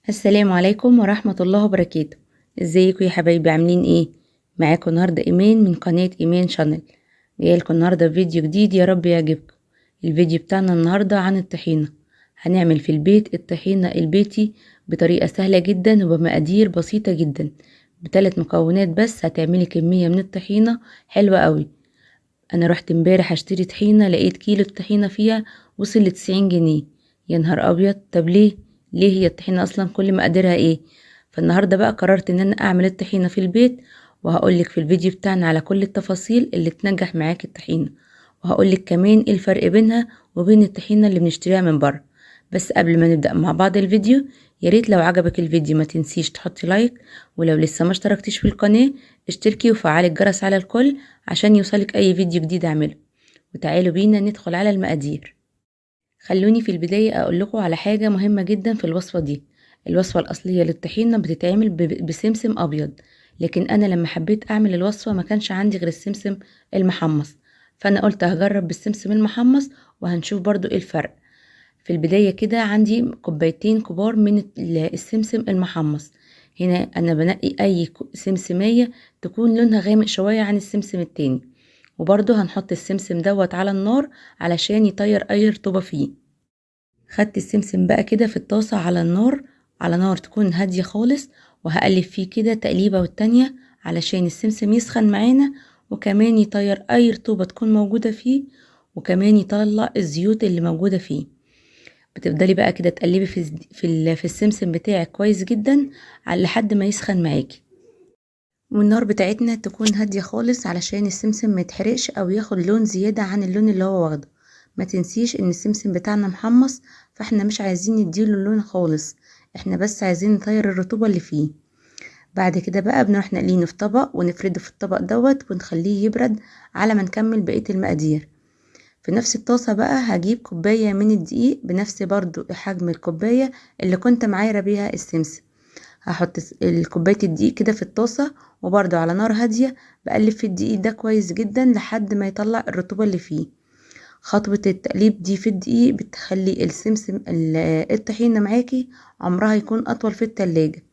السلام عليكم ورحمة الله وبركاته. ازيكم يا حبايبي، عاملين ايه؟ معاكم النهاردة ايمان من قناة ايمان شانل. جايلكم النهاردة فيديو جديد، يا رب يعجبكم. الفيديو بتاعنا النهاردة عن الطحينة. هنعمل في البيت الطحينة البيتي بطريقة سهلة جدا وبمقادير بسيطة جدا. ب3 مكونات بس هتعملي كمية من الطحينة حلوة قوي. انا رحت امبارح اشتري طحينة، لقيت كيلو الطحينة فيها وصل ل90 جنيه. يا نهار ابيض، طب ليه هي الطحينة اصلا كل مقاديرها ايه؟ فالنهاردة بقى قررت ان انا اعمل الطحينة في البيت، وهقولك في الفيديو بتاعنا على كل التفاصيل اللي تنجح معاك الطحينة، وهقولك كمان ايه الفرق بينها وبين الطحينة اللي بنشتريها من بره. بس قبل ما نبدأ مع بعض الفيديو، ياريت لو عجبك الفيديو ما تنسيش تحطي لايك، ولو لسه ما اشتركتيش في القناة اشتركي وفعلي الجرس على الكل عشان يوصلك اي فيديو جديد اعمله. وتعالوا بينا ندخل على المقادير. خلوني في البداية اقول لكم على حاجة مهمة جدا في الوصفة دي. الوصفة الاصلية للطحينة بتتعمل بسمسم ابيض، لكن انا لما حبيت اعمل الوصفة ما كانش عندي غير السمسم المحمص، فانا قلت هجرب بالسمسم المحمص وهنشوف برضو ايه الفرق. في البداية كده عندي كوبايتين كبار من السمسم المحمص. هنا انا بنقي اي سمسمية تكون لونها غامق شوية عن السمسم التاني، وبرضو هنحط السمسم دوت على النار علشان يطير اي رطوبة فيه. خدت السمسم بقى كده في الطاسة على النار، على نار تكون هادية خالص، وهقلب فيه كده تقليبة والتانية علشان السمسم يسخن معانا، وكمان يطير اي رطوبة تكون موجودة فيه، وكمان يطلع الزيوت اللي موجودة فيه. بتفضلي بقى كده تقلبي في السمسم بتاعك كويس جدا لحد ما يسخن معاكي، والنار بتاعتنا تكون هادية خالص علشان السمسم ما يتحرقش او ياخد لون زيادة عن اللون اللي هو واخده. ما تنسيش ان السمسم بتاعنا محمص، فاحنا مش عايزين نديله اللون خالص، احنا بس عايزين نطير الرطوبة اللي فيه. بعد كده بقى بنروح نقلينه في طبق ونفرده في الطبق دوت ونخليه يبرد على ما نكمل بقية المقادير. في نفس الطاسة بقى هجيب كوباية من الدقيق بنفس برضو حجم الكوباية اللي كنت معايرة بيها السمسم. هحط كوباية الدقيق كده في الطاسة، وبرضو على نار هادية بقلب في الدقيق ده كويس جدا لحد ما يطلع الرطوبة اللي فيه. خطوة التقليب دي في الدقيق بتخلي السمسم الطحينة معاكي عمرها يكون أطول في التلاجة.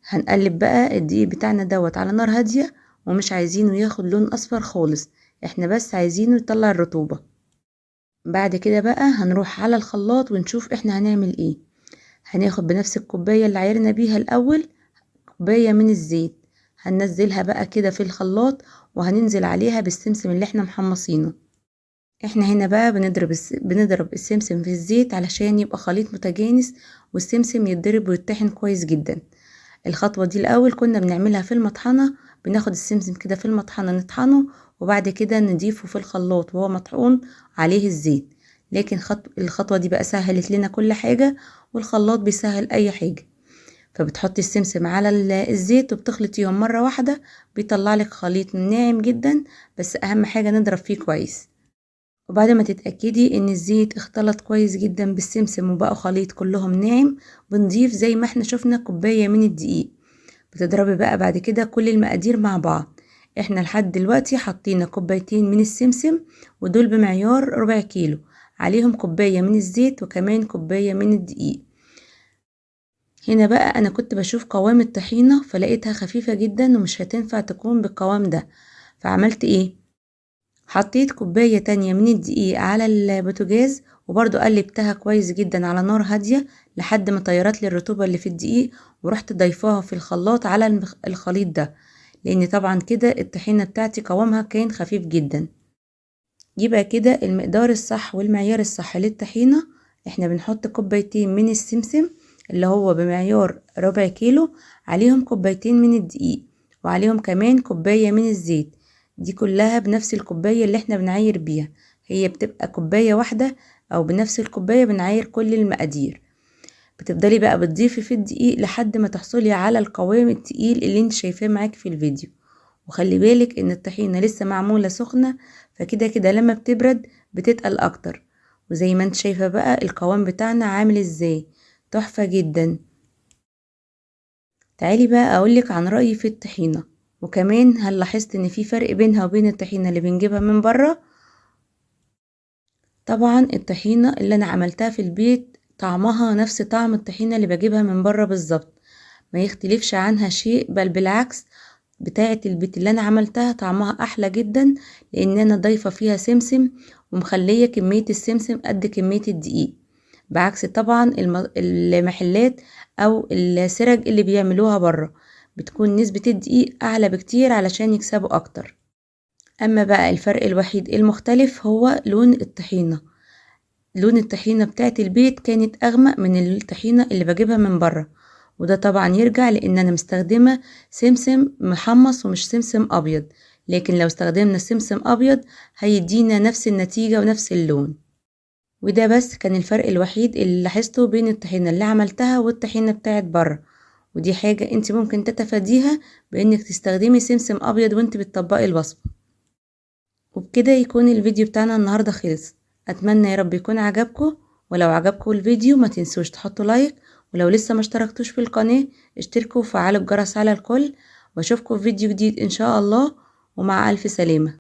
هنقلب بقى الدقيق بتاعنا دوت على نار هادية، ومش عايزينه ياخد لون أصفر خالص، احنا بس عايزينه يطلع الرطوبة. بعد كده بقى هنروح على الخلاط ونشوف احنا هنعمل ايه. هناخد بنفس الكوباية اللي عيرنا بيها الأول كوباية من الزيت، هننزلها بقى كده في الخلاط وهننزل عليها بالسمسم اللي احنا محمصينه. احنا هنا بقى بنضرب السمسم في الزيت علشان يبقى خليط متجانس، والسمسم يتضرب ويتطحن كويس جدا. الخطوة دي الأول كنا بنعملها في المطحنة، بناخد السمسم كده في المطحنة نطحنه، وبعد كده نضيفه في الخلاط وهو مطحون عليه الزيت. لكن الخطوة دي بقى سهلت لنا كل حاجة، والخلاط بيسهل أي حاجة. فبتحطي السمسم على الزيت وبتخلطيهم مرة واحدة، بيطلع لك خليط ناعم جدا، بس أهم حاجة نضرب فيه كويس. وبعد ما تتأكدي ان الزيت اختلط كويس جدا بالسمسم وبقوا خليط كلهم ناعم، بنضيف زي ما احنا شفنا كوباية من الدقيق. بتضربي بقى بعد كده كل المقادير مع بعض. احنا لحد دلوقتي حطينا كوبايتين من السمسم، ودول بمعيار ربع كيلو، عليهم كوباية من الزيت وكمان كوباية من الدقيق. هنا بقى انا كنت بشوف قوام الطحينة فلقيتها خفيفة جدا ومش هتنفع تكون بالقوام ده، فعملت ايه؟ حطيت كوباية تانية من الدقيق على البوتاجاز، وبرضو قلبتها كويس جدا على نار هادية لحد ما طيرت لي الرطوبة اللي في الدقيق، ورحت ضيفاها في الخلاط على الخليط ده، لان طبعا كده الطحينة بتاعتي قوامها كان خفيف جدا. يبقى كده المقدار الصح والمعيار الصح للطحينة، احنا بنحط كوبايتين من السمسم اللي هو بمعيار ربع كيلو، عليهم كوبايتين من الدقيق، وعليهم كمان كوباية من الزيت. دي كلها بنفس الكوباية اللي احنا بنعاير بيها، هي بتبقى كوباية واحدة، او بنفس الكوباية بنعاير كل المقادير. بتفضلي بقى بتضيفي في الدقيق لحد ما تحصلي على القوام التقيل اللي انت شايفاه معاكي في الفيديو. وخلي بالك ان الطحينة لسه معمولة سخنة، فكده كده لما بتبرد بتتقل اكتر. وزي ما انت شايفة بقى القوام بتاعنا عامل ازاي، تحفة جدا. تعالي بقى اقولك عن رأيي في الطحينة، وكمان هل لاحظت ان في فرق بينها وبين الطحينة اللي بنجيبها من بره؟ طبعا الطحينة اللي انا عملتها في البيت طعمها نفس طعم الطحينة اللي بجيبها من بره بالظبط، ما يختلفش عنها شيء، بل بالعكس بتاعة البيت اللي انا عملتها طعمها احلى جدا، لان انا ضايفة فيها سمسم ومخلية كمية السمسم قد كمية الدقيق، بعكس طبعا المحلات او السرج اللي بيعملوها بره، بتكون نسبة الدقيق اعلى بكتير علشان يكسبوا اكتر. اما بقى الفرق الوحيد المختلف هو لون الطحينة. لون الطحينة بتاعت البيت كانت اغمق من الطحينة اللي بجيبها من بره، وده طبعا يرجع لان انا مستخدمة سمسم محمص ومش سمسم ابيض، لكن لو استخدمنا سمسم ابيض هيدينا نفس النتيجة ونفس اللون. وده بس كان الفرق الوحيد اللي لاحظته بين الطحينة اللي عملتها والطحينة بتاعت بره، ودي حاجة انت ممكن تتفاديها بانك تستخدمي سمسم ابيض وانت بتطبقي الوصفة. وبكده يكون الفيديو بتاعنا النهاردة خلص، اتمنى يا رب يكون عجبكم، ولو عجبكم الفيديو ما تنسوش تحطوا لايك، ولو لسه ما اشتركتوش في القناة اشتركوا وفعلوا الجرس على الكل، واشوفكم في فيديو جديد ان شاء الله، ومع الف سلامة.